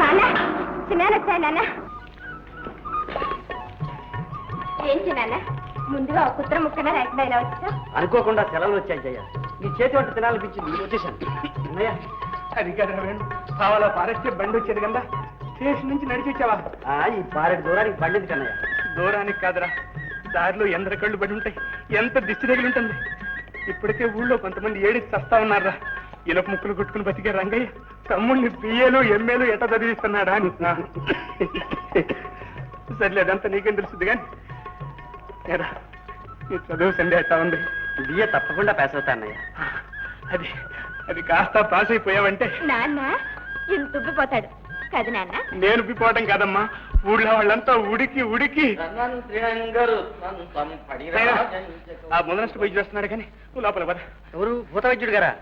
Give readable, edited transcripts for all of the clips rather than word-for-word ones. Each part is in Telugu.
నాన్న చిన్న వచ్చాయి నాన్న. ఏంటి నాన్న ముందుగా ఒక కుత్ర ముక్కన రేకుండా ఇలా వచ్చా? అనుకోకుండా సెలవులు వచ్చాయి జయ. నీ చేతి వంట తినాలనిపించింది, వచ్చేసాను. అన్నయ్య అది కదా వేణు, కావాలా పారేస్తే బండి వచ్చేది కదా, స్టేషన్ నుంచి నడిచి వచ్చావా? ఈ పారెడు దూరానికి బండిది కన్నయ్య. దూరానికి కాదురా, దారిలో ఎందరి కళ్ళు పడి ఉంటాయి, ఎంత దిష్టి తగిలి ఉంటుంది. ఇప్పటికే ఊళ్ళో కొంతమంది ఏడిచి చస్తా ఉన్నారా. ఇలపు ముక్కులు కొట్టుకుని బతికే రంగయ్య తమ్ముడిని బిఏలు ఎంఏలు ఎట చదివిస్తున్నాడా అని. సర్లే, అదంతా నీకేం తెలుస్తుంది కానీ నీ చదువు సండే ఎట్టా ఉంది? బిఏ తప్పకుండా పాస్ అవుతా అన్నయ్య. అది అది కాస్త పాస్ అయిపోయావంటే నాన్న ఇంత ఉబ్బిపోతాడు కదా నాన్న. నేను ఉబ్బిపోవటం కాదమ్మా, ఊళ్ళో వాళ్ళంతా ఉడికి ఉడికి ఆ మొదలస్ట్ పోయి చేస్తున్నాడు. కానీ నువ్వు లోపల పద. ఎవరు? భూత వైద్యుడు గారా?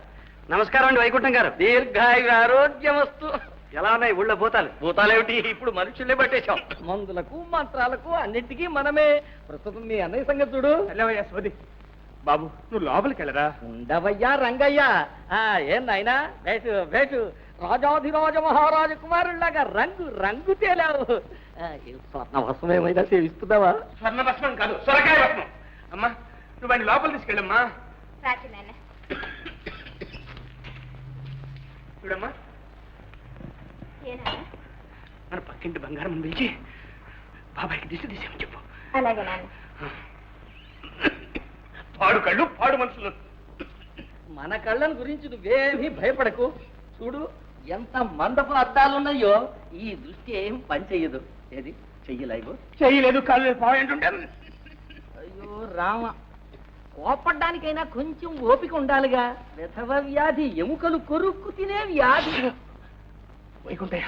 నమస్కారం అండి వైకుంఠం గారు. దీర్ఘాయు ఆరోగ్యమస్తు. ఎలా ఉన్నాయి ఊళ్ళో భూతాలు? భూతాలేమిటి, ఇప్పుడు మనుషులే పట్టేశాం. మందులకు మంత్రాలకు అన్నింటికీ మనమే. ప్రస్తుతం మీ అన్నయ్య సంగతి చూడు. వెళ్ళవయ్యా సోది. బాబు నువ్వు లోపలికి వెళ్ళరా. ఉండవయ్యా రంగయ్య. ఏం నాయనా, వేటు వేటు రాజాధిరాజ మహారాజ కుమారులాగా రంగు రంగు తేలావు. స్వర్ణ వస్త్రం ఏమైనా సేవిస్తున్నావా? స్వర్ణ భస్మం కాదు, సొరకాయ భస్మం. అమ్మా నువ్వు వాడిని లోపల తీసుకెళ్ళమ్మా. రాచి నాన్న. చూడమ్మా, ఏనా మన పక్కింటి బంగారం పిలిచి బాబాయ్కి దిశ తీసేమని చెప్పు. అలాగే నాన్న. పాడు కళ్ళు పాడు మనుషులు. మన కళ్ళను గురించి నువ్వేమీ భయపడకు. చూడు ఎంత మందపు అద్దాలున్నాయో, ఈ దృష్టి ఏం పనిచెయ్యదు. ఏది చెయ్యలేవు? చెయ్యలేదు, కాళ్ళు పాడంటుంటే. అయ్యో రామ, కోపడ్డానికైనా కొంచెం ఓపిక ఉండాలిగా. విధవ వ్యాధి, ఎముకలు కొరుక్కు తినే వ్యాధి. వైకుంఠయ్య,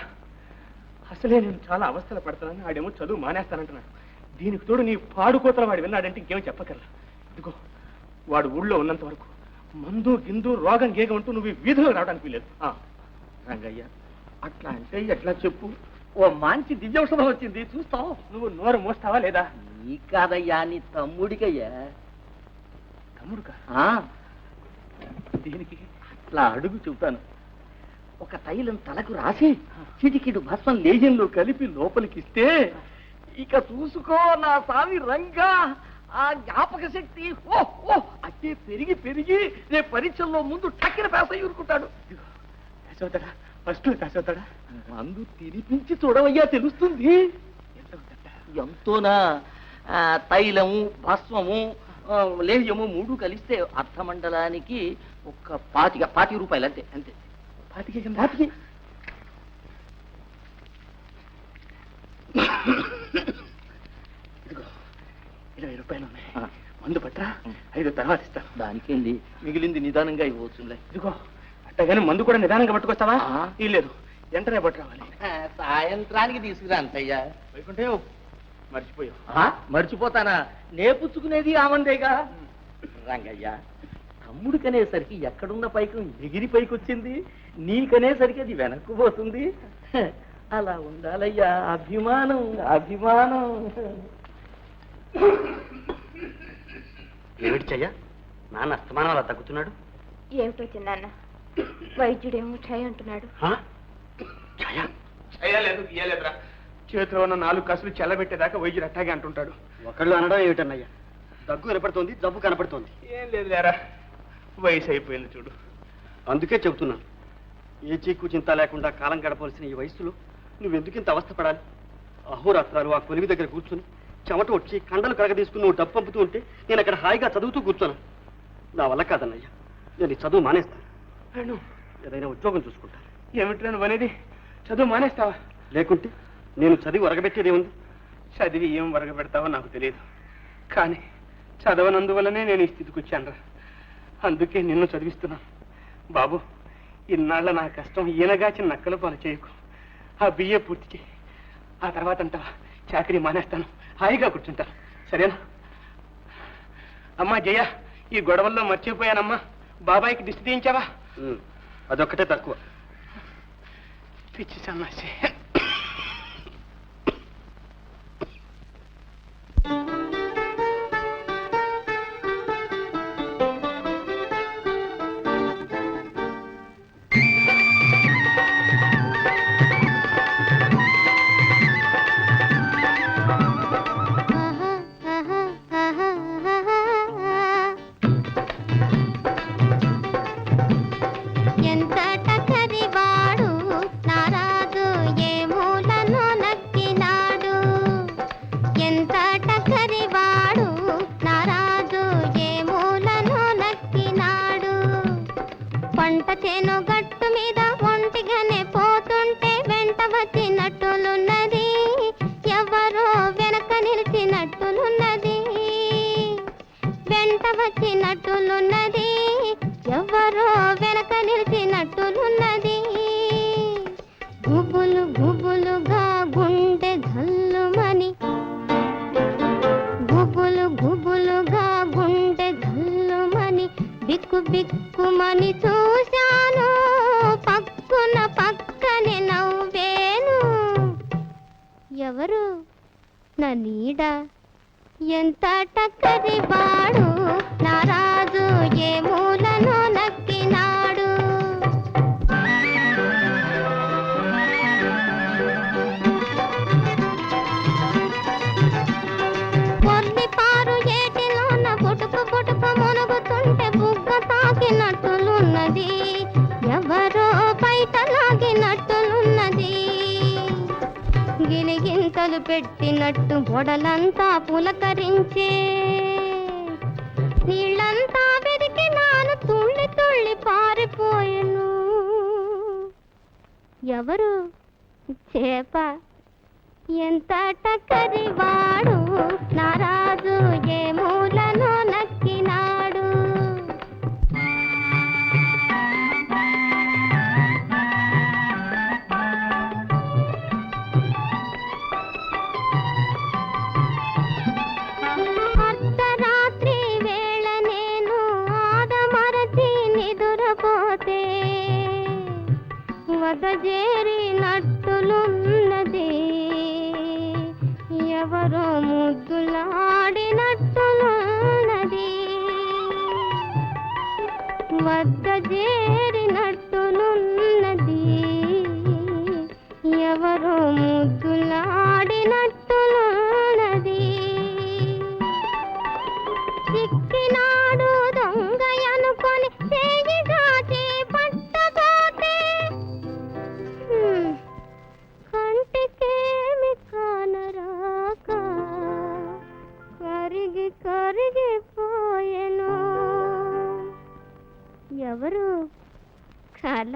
అసలే నేను చాలా అవస్థలు పడుతున్నాను. ఆడేమో చదువు మానేస్తానంటున్నాడు. దీనికి తోడు నీ పాడుకోతల వాడు విన్నాడంటే ఇంకేమో చెప్పగలరా. ఇదిగో వాడు ఊళ్ళో ఉన్నంత వరకు మందు గిందు రోగం గేగ ఉంటూ నువ్వు వీధిలో రావడానికి వీలేదు. రంగయ్య, అట్లా అంటే ఎట్లా చెప్పు? ఓ మంచి దివ్యౌషధం వచ్చింది, చూస్తావు. నువ్వు నోరు మోస్తావా లేదా? నీ కాదయ్యా, నీ తమ్ముడికయ్యా. తమ్ముడుకా? దీనికి అట్లా అడుగు చెబుతాను. ఒక తైలం తలకు రాసి చిటికిడు భస్మం లేజంలో కలిపి లోపలికిస్తే ఇక చూసుకో నా సామి రంగా. ఆ జ్ఞాపక శక్తి అట్టే పెరిగి పెరిగి రేపు పరీక్షల్లో ముందు టక్కిన పేస ఊరుకుంటాడు. ఫస్ట్ కాసవుతాడా? మందు తినిపించి చూడవయ్యా, తెలుస్తుంది. ఎంతోనా? తైలము భస్మము లేహ్యము 3 కలిస్తే అర్ధమండలానికి ఒక 25 రూపాయలు అంతే. అంతే 25. ఇదిగో 20 రూపాయలు ఉన్నాయి. మందు పట్టరా, 5 తర్వాత ఇస్తాను. దానికేంది, మిగిలింది నిదానంగా ఇవ్వచ్చులే. ఇదిగో అట్టగానే మందు కూడా నిదానంగా పట్టుకొస్తావా? లేదు, వెంటనే పట్టు రావాలి. సాయంత్రానికి తీసుకురా అంతయ్యా. వైకుంఠే మర్చిపోయావు. మర్చిపోతానా? నేపుచ్చుకునేది ఆమందేగా. రంగయ్య, తమ్ముడికనేసరికి ఎక్కడున్న పైకి ఎగిరి పైకి వచ్చింది, నీకనేసరికి అది వెనక్కు పోతుంది. అలా ఉండాలయ్యా, అభిమానం అభిమానం. ఏమిటి చెయ్య, నాన్న అస్తమానం అలా తగ్గుతున్నాడు? ఏమిటో చిన్నాన్న, వైద్యుడేమో ఛాయ్ అంటున్నాడు. చేయలేదు గీయలేదురా, చేతిలో ఉన్న 4 కసులు చెల్లబెట్టేదాకా వైద్యుడు అట్టాగే అంటుంటాడు. ఒకళ్ళు అనడం ఏమిటన్నయ్య, దగ్గు కనపడుతోంది, జబ్బు కనపడుతోంది. ఏం లేదు లేరా, వయసు అయిపోయింది చూడు. అందుకే చెబుతున్నాను, ఏ చీకు చింత లేకుండా కాలం గడపవలసిన ఈ వయసులో నువ్వెందుకింత అవస్థపడాలి? అహోరాత్రాలు ఆ కొలివి దగ్గర కూర్చుని చెమట వచ్చి కండలు కరగ తీసుకుని నువ్వు డబ్బు పంపుతూ ఉంటే నేను అక్కడ హాయిగా చదువుతూ కూర్చోను. నా వల్ల కాదన్నయ్య, నేను ఈ చదువు మానేస్తాను. ఏదైనా ఉద్యోగం చూసుకుంటాను. ఏమిటి నువ్వు అనేది? చదువు మానేస్తావా? లేకుంటే నేను చదివి వరగబెట్టేదేముంది? చదివి ఏం వరగబెడతావో నాకు తెలియదు, కానీ చదవనందువల్లనే నేను ఈ స్థితికి వచ్చాను. అందుకే నిన్ను చదివిస్తున్నాను. బాబు, ఇన్నాళ్ళ నా కష్టం ఈయనగాచి నక్కల పాలు చేయకు. ఆ బిఏ పూర్తి చేయి, ఆ తర్వాత అంటావా చాకరీ మానేస్తాను, హాయిగా కూర్చుంటాను. సరేనా? అమ్మా జయ, ఈ గొడవల్లో మర్చిపోయానమ్మా, బాబాయికి దిష్టి తీయించావా? అదొక్కటే తక్కువ. పిచ్చి సన్నాసి. వచ్చినట్టులున్నది, ఎవరో వెనక నిలిచినట్టులున్నది. వెంట వచ్చినట్టులున్నది, ఎవరో వెనక నిలిచినట్టులున్నది. గుబులు గుబులుగా గుండె జల్లుమని, గుబులు గుబులుగా గుండె జల్లుమని, బిక్కు బిక్కుమని చూశాను, పక్కున పక్కనే నవ్వేను. ఎవరు నా నీడ, ఎంత టక్కరి వాడు, నా రాజు ఏ మూలను నక్కినాడు. పొర్లిపారు ఏటిలోన పుటుకు పుటుకు మునుగుతుంటే బుగ్గ తాకినట్టులున్నది, ఎవరో బయట లాగినట్టులున్నది. గిలిగింతలు పెట్టినట్టు గొడలంతా పులకరించే, నీళ్ళంతా వెదికి నాను తుళ్ళి తుళ్ళి పారిపోయెను. ఎవరు చేప, ఎంత టక్కరి వాడు, నా రాజు ఏ మూలను నక్కినాడు. అర్ధరాత్రి వేళ నేను ఆదమరచి నిదురపోతే, వదజేరినట్టులున్నది, ఎవరో ముద్దులాడినట్టులున్నది. వద్ద చేరినట్టులున్నది, ఎవరో ముద్దులాడినట్టులున్నది. చిక్కినాడు దొంగయనుకొని చేయి దాచి పట్టబోతే, కంటికేమి కానరాక కరిగి కరిగిపోయెను. ఎవరు కళ,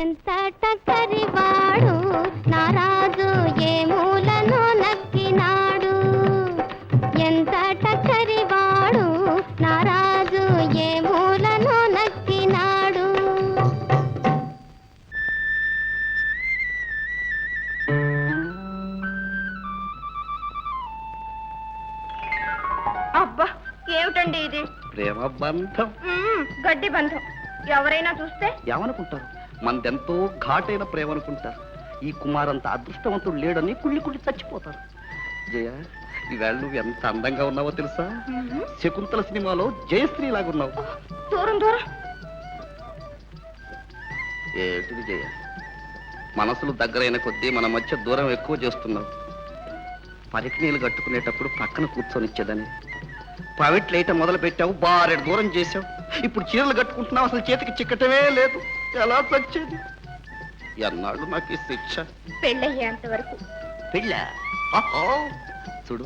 ఎంత టక్కరి వాడు, నా రాజు ఏ మూలను నక్కినాడు. ఎంత టక్కరి వాడు, నా రాజు ఏ మూలను నక్కినాడు. అబ్బా, ఏమిటండి ఇది? ప్రేమ బంధం. గడ్డి బంధం. ఎవరైనా చూస్తే ఏమనుకుంటారు? మనదెంతో ఘాటైన ప్రేమ అనుకుంటారు. ఈ కుమారంత అదృష్టవంతుడు లేడని కుళ్ళి కుళ్ళి చచ్చిపోతారు. జయ, ఈవేళ నువ్వు ఎంత అందంగా ఉన్నావో తెలుసా? శకుంతల సినిమాలో జయశ్రీ లాగున్నావు. దూరం దూరం. ఏటిది జయ, మనసులు దగ్గరైన కొద్దీ మన మధ్య దూరం ఎక్కువ చేస్తున్నావు. పరికినీళ్ళు కట్టుకునేటప్పుడు పక్కన కూర్చొనిచ్చేదని, ప్రైవేట్ లైట్ మొదలు పెట్టావు, బారెడు దూరం చేసావు. ఇప్పుడు చీరలు కట్టుకుంటున్నావు, అసలు చేతికి చిక్కటమే లేదు. ఎలా చచ్చేది? ఎన్నాళ్ళు నాకు ఈ శిక్ష? పెళ్ళయ్యేంత వరకు. పెళ్ళ? చూడు,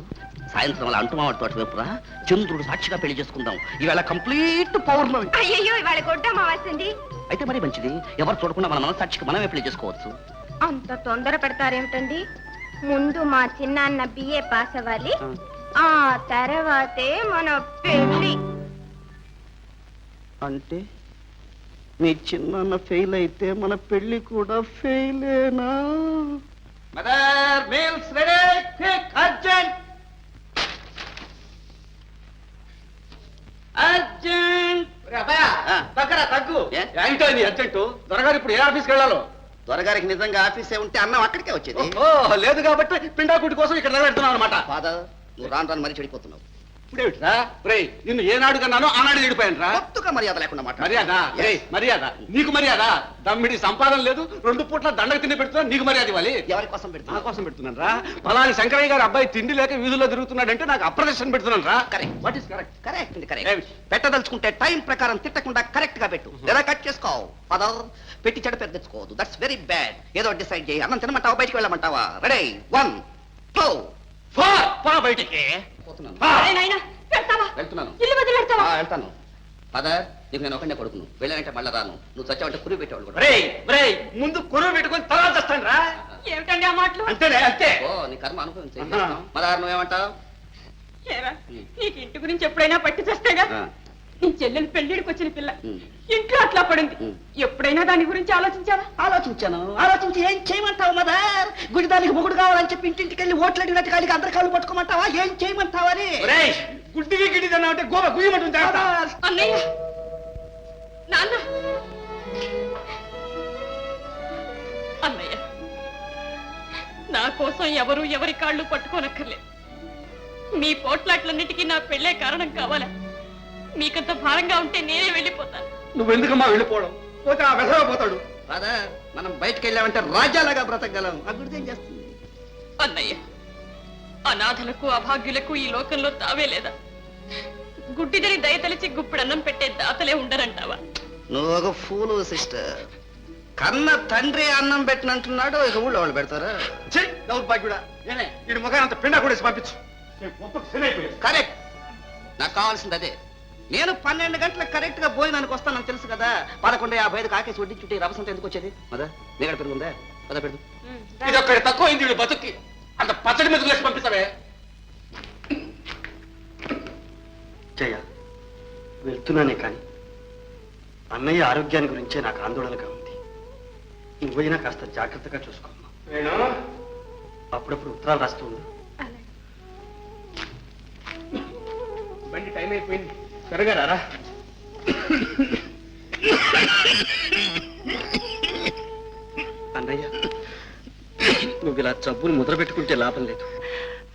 సాయంత్రం అలా అంటుమావాడు తోట వైపురా, చంద్రుడు సాక్షిగా పెళ్లి చేసుకుందాం. ఈవేళ కంప్లీట్ పౌర్ణమి. అయ్యయ్యో, ఇవాళ కొట్టమా వస్తుంది. అయితే మరి మంచిది, ఎవరు చూడకుండా మన మనసాక్షికి మనమే పెళ్లి చేసుకోవచ్చు. అంత తొందర పెడతారేమిటండి? ముందు మా చిన్నాన్న బిఏ పాస్ అవ్వాలి, ఆ తర్వాతే మన పెళ్లి. అంటే మీ చిన్న ఫెయిల్ అయితే మన పెళ్లి కూడా ఫెయిలేనా? Mother, meals ready, quick, urgent urgent. తగ్గరా తగ్గు. ఏంటో నీ అర్జెంటు? దొరగారు ఇప్పుడు ఏ ఆఫీస్కి వెళ్ళాలో? దొరగారికి నిజంగా ఆఫీసే ఉంటే అన్నం అక్కడికే వచ్చేది. లేదు కాబట్టి పిండాకుడి కోసం ఇక్కడ నిలబెడుతున్నావు అనమాట. ఫాదర్, నువ్వు రాను రాను మరీ చెడిపోతున్నావు. ఇప్పుడేమిట్రా? రేయ్, నిన్ను ఏనాడు కన్నానో ఆనాడు చెడిపోయాను రా. కొత్తగా మర్యాద లేకుండా మర్యాద? మర్యాద? నీకు మర్యాద? దమ్మిడి సంపాదన లేదు, 2 పూట్ల దండకు తిండి పెడుతున్నా, నీకు మర్యాద ఇవ్వాలి. ఎవరి కోసం పెడుతున్నా? నా కోసం పెడుతున్నాను రా. పలాని శంకరయ్య గారు అబ్బాయి తిండి లేక వీధుల్లో తిరుగుతున్నాడంటే నాకు అప్రదర్శన పెడుతున్నాను రా. Correct. What is correct? Correct అండి, కరెక్ట్. పెట్టదలుచుకుంటే టైం ప్రకారం తిట్టకుండా కరెక్ట్ గా పెట్టు, లేదా కట్ చేసుకోవు. ఫాదర్, పెట్టి చెడ పెద్ద తెచ్చుకోవద్దు, దట్స్ వెరీ బ్యాడ్. ఏదో డిసైడ్ చేయి. అన్నం తినమంటావా, బయటికి వెళ్ళమంటావా? రెడీ, 1 2 4 బయటికి పోతున్నాను. వెళ్తున్నాను. వెళ్తాను. ఫాదర్, నీకు నేను ఒకనే కొడుకును, వెళ్ళానంటే మళ్ళీ రాను. నువ్వు చచ్చావంటే కురి పెట్టేవాళ్ళు కూడా. ముందు కురువు పెట్టుకొని తర్వాత చేస్తాను రా. ఏమిటండి ఆ మాటలు? అంతేనే అంతే. ఓ నీ కర్మ అనుభవించే మదారు నువ్వేమంటావు? ఏరా, నీకు ఇంటి గురించి ఎప్పుడైనా పట్టి చేస్తేగా నీ చెల్లెలు పెళ్లిడికి వచ్చిన పిల్ల ఇంట్లో అట్లా పడింది. ఎప్పుడైనా దాని గురించి ఆలోచించావా? ఆలోచించి ఏం చేయమంటావు మదర్? గుడి దానికి మొగుడు కావాలని చెప్పి ఇంటింటికి వెళ్ళి ఓట్లు అడిగినట్టు కానీ అందరి కాళ్ళు పట్టుకోమంటావా? ఏం చేయమంటావా అని? గుడ్డివి గిడ్డిదన్నా అంటే గోవ గుయ్యమంటుంది. అన్నయ్య, నాన్న, అన్నయ్య, నా కోసం ఎవరు ఎవరి కాళ్ళు పట్టుకోనక్కర్లేదు. మీ పోట్లాట్లన్నిటికీ నా పెళ్ళే కారణం కావాలా? మీకంత భారంగా ఉంటే నేనే వెళ్ళిపోతాను. నువ్వెందుకమ్మా వెళ్ళిపోవడం? పోతే ఆ వెధవ పోతాడు. మదర్, మనం బయటకు వెళ్ళామంటే రాజ్యాలుగా బ్రతకగలం. ఆ గుడిది ఏం చేస్తుంది? అన్నయ్య, అనాథలకు అభాగ్యులకు ఈ లోకంలో తావే లేదా? గుడ్డిదని దయతలిచి గుప్పిడన్నం పెట్టే దాతలే ఉండరంటావా? నువ్వు ఒక ఫూలు సిస్టర్. కన్న తండ్రి అన్నం పెట్టినంటున్నాడు, ఇక ఊళ్ళో వాళ్ళు పెడతారా? దౌర్భాగ్యుడా, వీడి ముఖాన్ని అంత పిండా కూడా పంపించు. కరెక్ట్, నాకు కావాల్సింది అదే. నేను 12 గంటలకు కరెక్ట్ గా భోజనానికి వస్తానని తెలుసు కదా. 11:55 ఆకేసి వడ్డించుంటే రవసంత ఎందుకు వచ్చేది? మదా నీగడ పెరుగుందా? పద పెరుగు. ఇది ఒక్కడి తక్కువ అయింది వీడు బతుక్కి. అంత పచ్చడి మీద వేసి పంపిస్తావే. జయ, వెళ్తున్నానే కానీ అన్నయ్య ఆరోగ్యాన్ని గురించే నాకు ఆందోళనగా ఉంది. నువ్వైనా కాస్త జాగ్రత్తగా చూసుకోమ్మా. అప్పుడప్పుడు ఉత్తరాలు రాస్తూ ఉండు. బండి టైం అయిపోయింది, త్వరగా రారా. అన్నయ్య, నువ్వు ఇలా జబ్బులు ముద్ర పెట్టుకుంటే లాభం లేదు.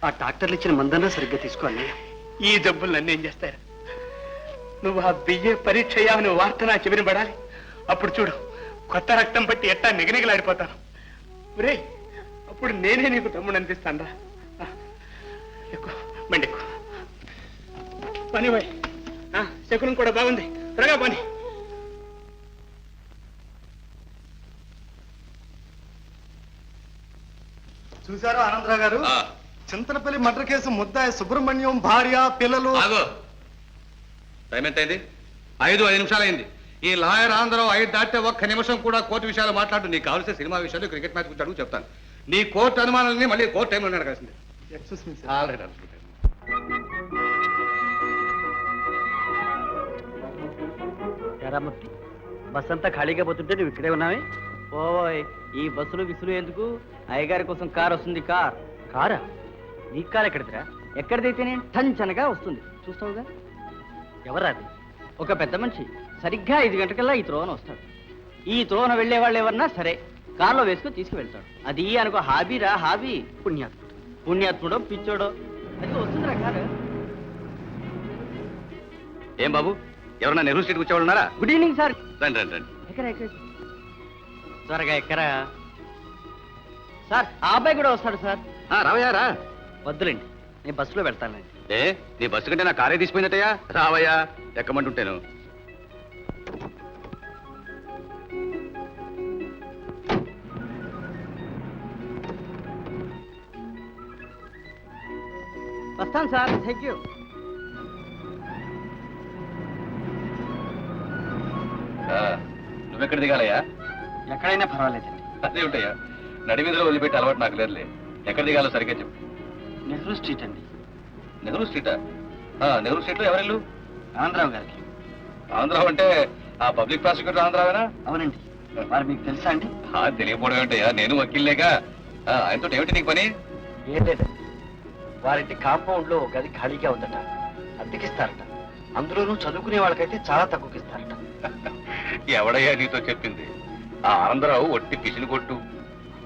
ఆ డాక్టర్లు ఇచ్చిన మందన్నా సరిగ్గా తీసుకో అన్నయ్య. ఈ జబ్బులు నన్ను ఏం చేస్తారా? నువ్వు ఆ బియ్య పరీక్ష అయ్యావని వార్త నా చెవిని పడాలి. అప్పుడు చూడు, కొత్త రక్తం పట్టి ఎట్టా నిగనిగలాడిపోతాను. రే, అప్పుడు నేనే నీకు తమ్ముడు అనిపిస్తాను రా. ఎక్కువ బండి ఎక్కువ పని పోయి. శకునం కూడా బాగుంది, త్వరగా పని. చూసారా ఆనందరావు గారు, చింతలపల్లి మర్డర్ కేసు ముద్దాయి సుబ్రహ్మణ్యం భార్య పిల్లలు. టైం ఎంత అయింది? 5 నిమిషాలు అయింది. ఈ లాయర్ ఆంధ్రరావు 5 దాటితే ఒక్క నిమిషం కూడా కోర్టు విషయాలు మాట్లాడు. నీకు కావాల్సిన సినిమా విషయాలు, క్రికెట్ మ్యాచ్ గురించి అడుగు, చెప్తాను. నీ కోర్టు అనుమానాలని మళ్ళీ కోర్టు టైంలో అడగాల్సింది. Excuse me sir. Eramurthy, bus అంతా ఖాళీగా పోతుంటే నువ్వు ఇక్కడే ఉన్నావే? ఓయ్, ఈ బస్సులు విసులు ఎందుకు? అయ్యగారి కోసం కార్ వస్తుంది. కారా? నీ కారు ఎక్కడిదిరా? ఎక్కడిదైతేనే టంచనగా వస్తుంది, చూస్తావుగా. ఎవరాది? ఒక పెద్ద మనిషి సరిగ్గా 5 గంటకల్లా ఈ త్రోవన వస్తాడు. ఈ త్రోవన వెళ్లే వాళ్ళు ఎవరన్నా సరే కారులో వేసుకుని తీసుకువెళ్తాడు. అది అనుకో హాబీరా, హాబీ. పుణ్యాత్ముడో పిచ్చోడో అది వస్తుందిరా కారు. ఏం బాబు, ఎవరన్నా నెహ్రూ స్ట్రీట్ వచ్చేవాళ్ళు ఉన్నారా? Good evening sir. రండి రండి రండి. ఎక్కరా త్వరగా ఎక్కరా సార్. ఆ అబ్బాయి కూడా వస్తాడు సార్. రావయ్యా రా. వద్దులేండి, నేను బస్సులో వెళ్తానండి. ఏ, నీ బస్సు కంటే నా కారే తీసిపోయిందటయ్యా. రావయ్యా, ఎక్కమంటుంటేను. వస్తాను సార్. Thank you. నువ్వెక్కడ దిగాలయ్యా? ఎక్కడైనా పర్వాలేదండి. అదే ఉంటాయా, నడిమీదలో వదిలిపెట్టి అలవాటు నాకు లేదులే. ఎక్కడ దిగాలో సరిగ్గా చెప్పు. నెహ్రూ స్ట్రీట్ అండి. నెహ్రూ స్ట్రీటా? నెహ్రూ స్ట్రీట్లో ఎవరెళ్ళు? ఆనందరావు గారికి. ఆంధ్రావు అంటే ఆ పబ్లిక్ ప్రాసిక్యూటర్ ఆంధ్రావేనా? అవునండి. వారు మీకు తెలుసా అండి? తెలియకపోవడం ఏంటయ్యా, నేను వకీల్లేగా. ఆయనతో ఏమిటి నీకు పని? ఏం లేదండి, వారింటి కాంపౌండ్ లో గది ఖాళీగా ఉందట, అద్దెకిస్తారట. అందులోనూ చదువుకునే వాళ్ళకైతే చాలా తక్కువకిస్తారట. ఎవడయ్యా నీతో చెప్పింది? ఆ ఆంధ్రావు ఒట్టి పిసిని కొట్టు.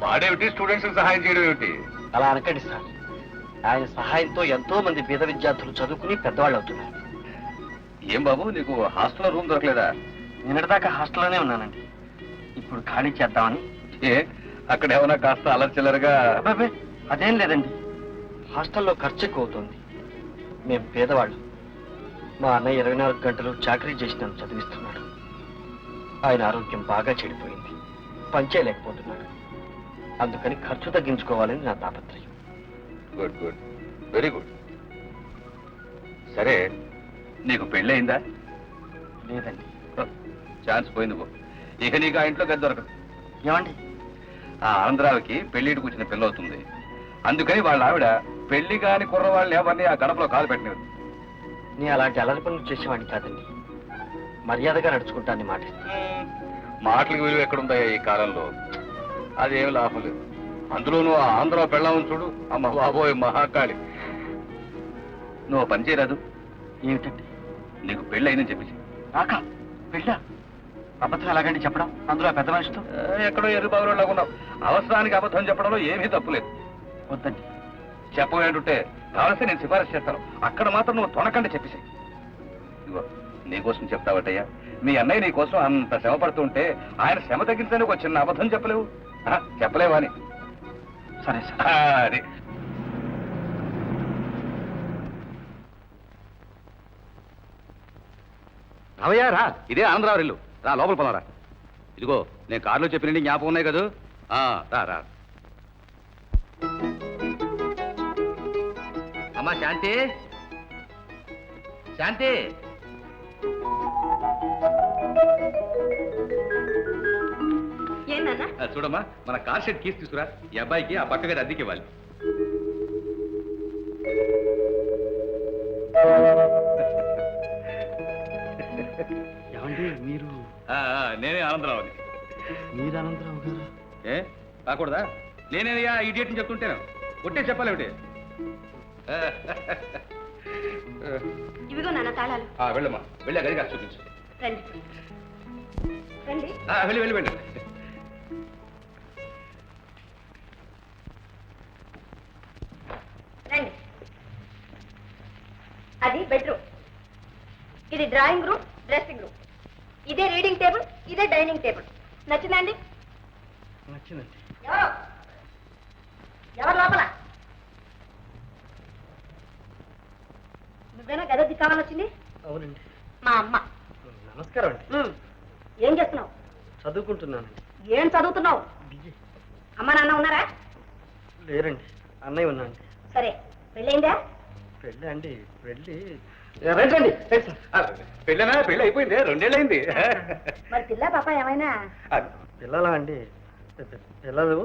వాడేమిటి స్టూడెంట్స్ సహాయం చేయడం ఏమిటి? అలా అనకండి సార్. ఆయన సహాయంతో ఎంతో మంది పేద విద్యార్థులు చదువుకుని పెద్దవాళ్ళు అవుతున్నారు. ఏం బాబు, నీకు హాస్టల్లో రూమ్ దొరకలేదా? నిన్నటిదాకా హాస్టల్లోనే ఉన్నానండి, ఇప్పుడు ఖాళీ చేద్దామని. ఏ, అక్కడ ఏమైనా కాస్త అలర్చిల్లరగా? అబ్బాబే, అదేం లేదండి. హాస్టల్లో ఖర్చు ఎక్కువ అవుతుంది. మేం పేదవాళ్ళు. మా అన్నయ్య 24 గంటలు చాకరీ చేసి నన్ను చదివిస్తున్నాడు. ఆయన ఆరోగ్యం బాగా చెడిపోయింది, పనిచేయలేకపోతున్నాడు. అందుకని ఖర్చు తగ్గించుకోవాలని నా తాపత్రయం. Good good, very good. సరే, నీకు పెళ్ళయిందా? లేదండి. ఛాన్స్ పోయింది బాబు. ఇక నీకు ఆ ఇంట్లో గది దొరకదు. ఏమండి? ఆ ఆంధ్రావికి పెళ్లిటికి వచ్చిన పిల్ల అవుతుంది. అందుకని వాళ్ళ ఆవిడ పెళ్లి కాని కుర్రవాళ్ళు ఎవరిని ఆ గడపలో కాలు పెట్టినది. నేను అలాంటి అలరి పనులు చేసేవాడిని కాదండి. మర్యాదగా నడుచుకుంటాను మాట. మాటలకు విలువ ఎక్కడుందా ఈ కాలంలో? అదేమి లాభం లేదు. అందులోనూ ఆ ఆంధ్ర పెళ్ళామని చూడు, అమ్మ బాబోయ్ మహాకాళి. నువ్వు పని చేయరాదు. ఏమిటండి? నీకు పెళ్ళి అయిందని చెప్పేసి. నాకా పెళ్ళా? అబద్ధం ఎలాగండి చెప్పడం, అందులో పెద్ద మనిషితో? ఎక్కడో ఎరుబాబులో ఉన్నావు. అవసరానికి అబద్ధం చెప్పడంలో ఏమీ తప్పులేదు. వద్దండి. చెప్పబోయేంటుంటే కావలిస్తే నేను సిఫారసు చేస్తాను. అక్కడ మాత్రం నువ్వు తొనకంటే చెప్పేసి. ఇదిగో నీకోసం చెప్తావటయ్యా. మీ అన్నయ్య నీ కోసం అంత శ్రమ పడుతుంటే ఆయన శ్రమ తగ్గించడానికి ఒక చిన్న అబద్ధం చెప్పలేవు? చెప్పలేవా అని. సరే సార్. అది రావయ్యా రా. ఇదే ఆనందరావు ఇల్లు. రా లోపల పోనరా. ఇదిగో నేను కారులో చెప్పినండి జ్ఞాపకం ఉన్నాయి కదా. రా రా. అమ్మా శాంతి, శాంతి. ఏందన్నా? చూడమ్మా, మన కార్ షెడ్ కీస్ తీసుకురా. ఈ అబ్బాయికి ఆ పక్క గది అద్దెకి ఇవ్వాలి. ఏమండి మీరు? నేనే ఆనందరావుని. మీరు అనంతరావు గారు? ఏ కాకూడదా? నేనేనయ్యా ఇడియట్ అని చెప్తుంటాను. కొట్టే చెప్పాలి ఒకటి. ఇవిగో నాన్న తాళాలు. వెళ్ళమ్మా, వెళ్ళా గది కాదు చూపించు. రండి రండి. వెళ్ళి వెళ్ళి వెళ్ళి. రండి. అది బెడ్రూమ్, ఇది డ్రాయింగ్ రూమ్, డ్రెస్సింగ్ రూమ్, ఇదే రీడింగ్ టేబుల్, ఇదే డైనింగ్ టేబుల్. నచ్చిందండి? నచ్చిందండి. ఎవరు ఎవరు లోపల? నువ్వేనా గదొద్ది కావాలొచ్చింది? అవునండి. మా అమ్మ. నమస్కారం అండి. ఏం చేస్తున్నావు? చదువుకుంటున్నానండి. ఏం చదువుతున్నావు? బిజీ. అమ్మ నాన్న ఉన్నారా? లేరండి, అన్నయ్య ఉన్నాండి. సరే, పెళ్ళైందా? పెళ్ళి అండి? పెళ్ళి రండి. పెళ్ళనా? పెళ్ళి అయిపోయింది, 2 ఏళ్ళు అయింది. మరి పిల్ల పాప ఏమైనా? పిల్లలా అండి? పిల్లలు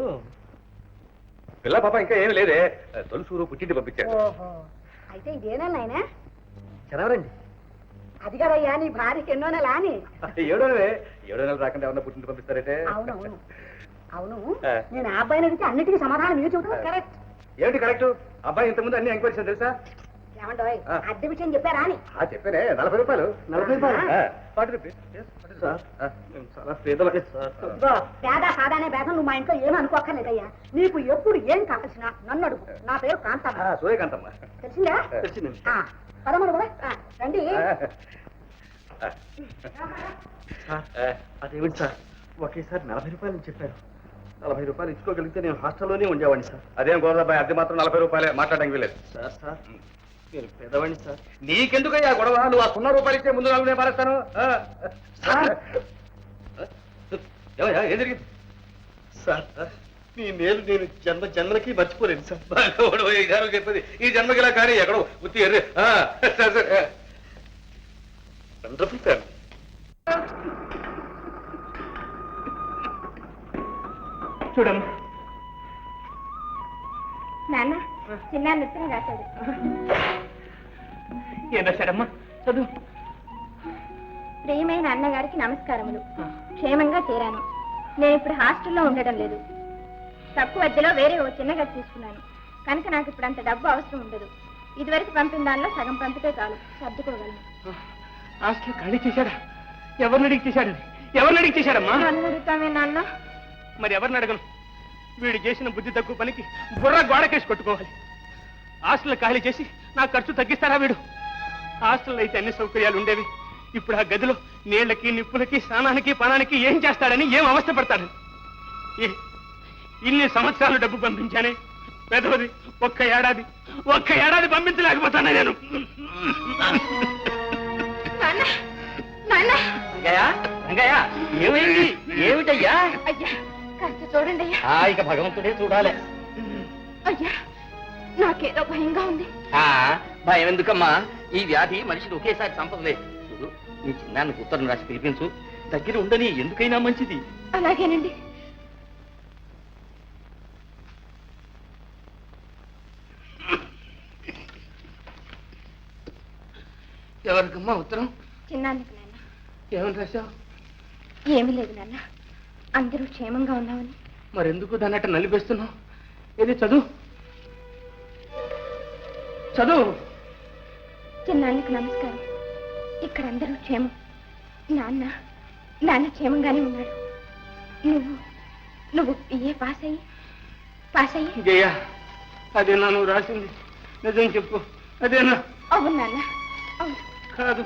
పిల్ల పాప ఇంకా ఏమి లేదే. తొలుసూరు పుట్టింటి పంపించారు. ఓహో, అయితే ఇదేనా నాయనా? చదవరండి. అది కదయ్యా నీ భార్యకి ఎన్నో నెల అని. 7 నెలలు రాకుండా ఏమన్నా పుట్టింటి పంపిస్తారంటే? అవునవును అవును. నేను ఆ అబ్బాయిని అడిగితే అన్నిటికీ సమాధానం మీరు చెబుతున్నారు. కరెక్ట్. ఏమిటి కరెక్ట్? అబ్బాయి ఇంతకుముందు అన్ని ఎంక్వైరీస్ తెలుసా? ఏమంటావు? అద్దె విషయం చెప్పారా అని? చెప్పానే. 40 రూపాయలు. 40 రూపాయలు? 40 రూపీస్. సార్, మేము చాలా పేదవాడి సార్. పేద సాదానే భేదం నువ్వు మా ఇంట్లో ఏమీ అనుకోక్కర్లేదయ్యా. నీకు ఎప్పుడు ఏం కావాల్సిన నన్ను అడుగు. నా పేరు కాంతమ్మ. సూర్యకాంతమ్మ. తెలిసిందా? తెలిసిందండి. పదమూడు కూడా రండి. సార్, అదేమిటి సార్, ఒకేసారి 40 రూపాయలు చెప్పారు. 40 రూపాయలు ఇచ్చుకోగలిగితే నేను హాస్టల్లోనే ఉండేవాడిని సార్. అదేం గోదాబాయ్, అద్దె మాత్రం 40 రూపాయలే. మాట్లాడడానికి వీలేదు. సార్ సార్, మీరు పేదవాడిని సార్. నీకెందుకయ్యా గొడవ? నువ్వు ఆ 0 రూపాయలు ఇచ్చే ముందు 4 నేను మారేస్తాను. ఏం జరిగింది సార్? మీ మేలు నేను జన్మలకి మర్చిపోలేను సార్. చెప్పేది ఈ జన్మకి ఇలా కానీ ఎక్కడో ఉత్తి ఎర్రి. Wonderful family. చూడమ్మా, నాన్న చిన్న నృత్యం రాశాడు. ఏం రాశాడమ్మా? చదువు. ప్రియమైన అన్నగారికి నమస్కారములు. క్షేమంగా చేరాను. నేను ఇప్పుడు హాస్టల్లో ఉండడం లేదు. తక్కువ అద్దెలో వేరే ఓ చిన్న గది తీసుకున్నాను కనుక నాకు ఇప్పుడు అంత డబ్బు అవసరం ఉండదు. ఇదివరకు పంపిన దానిలో సగం పంపితే చాలు, సర్దుకోగలను. హాస్టల్ ఖాళీ చేశాడా? ఎవరిని అడిగి చేశాడు? ఎవరిని అడిగి చేశాడమ్మా? నన్ను అడుగుతామే నాన్న. మరి ఎవరిని అడగను? వీడు చేసిన బుద్ధి తక్కువ పనికి బుర్ర గోడకేసి కొట్టుకోవాలి. హాస్టల్ ఖాళీ చేసి నా ఖర్చు తగ్గిస్తారా వీడు? హాస్టల్లో అయితే అన్ని సౌకర్యాలు ఉండేవి. ఇప్పుడు ఆ గదిలో నీళ్లకి, నిప్పులకి, స్నానానికి, పనానికి ఏం చేస్తాడని, ఏం అవస్థ పడతాడని. ఇన్ని సంవత్సరాలు డబ్బు పంపించానే, పెదవది ఒక్క ఏడాది పంపించలేకపోతానా నేను? రంగయ్య, ఏమైంది? ఏమిటయ్యా? అయ్యా కాస్త చూడండి అయ్యా. ఇక భగవంతుడే చూడాలి. అయ్యా నాకేదో భయంగా ఉంది. భయం ఎందుకమ్మా? ఈ వ్యాధి మనిషిని ఒకేసారి చంపదులే. చూడు, నీ చిన్నాన్ని ఉత్తరం రాసి పిలిపించు. దగ్గర ఉండని, ఎందుకైనా మంచిది. అలాగేనండి. ఎవరికమ్మా ఉత్తరం? చిన్నానికి నాన్న. ఏమని రాశావు? ఏమీ లేదు నాన్న, అందరూ క్షేమంగా ఉన్నామని. మరెందుకు దాన్ని అట్ట నలిపేస్తున్నావు? ఏది చదువు చదువు. చిన్నానికి నమస్కారం. ఇక్కడ అందరూ క్షేమం. నాన్న క్షేమంగానే ఉన్నాడు. నువ్వు ఏ పాస్ అయ్యి జయ, అదేనా నువ్వు రాసింది? నిజం చెప్పు, అదేనా? అవును నాన్న, అవును. కాదు,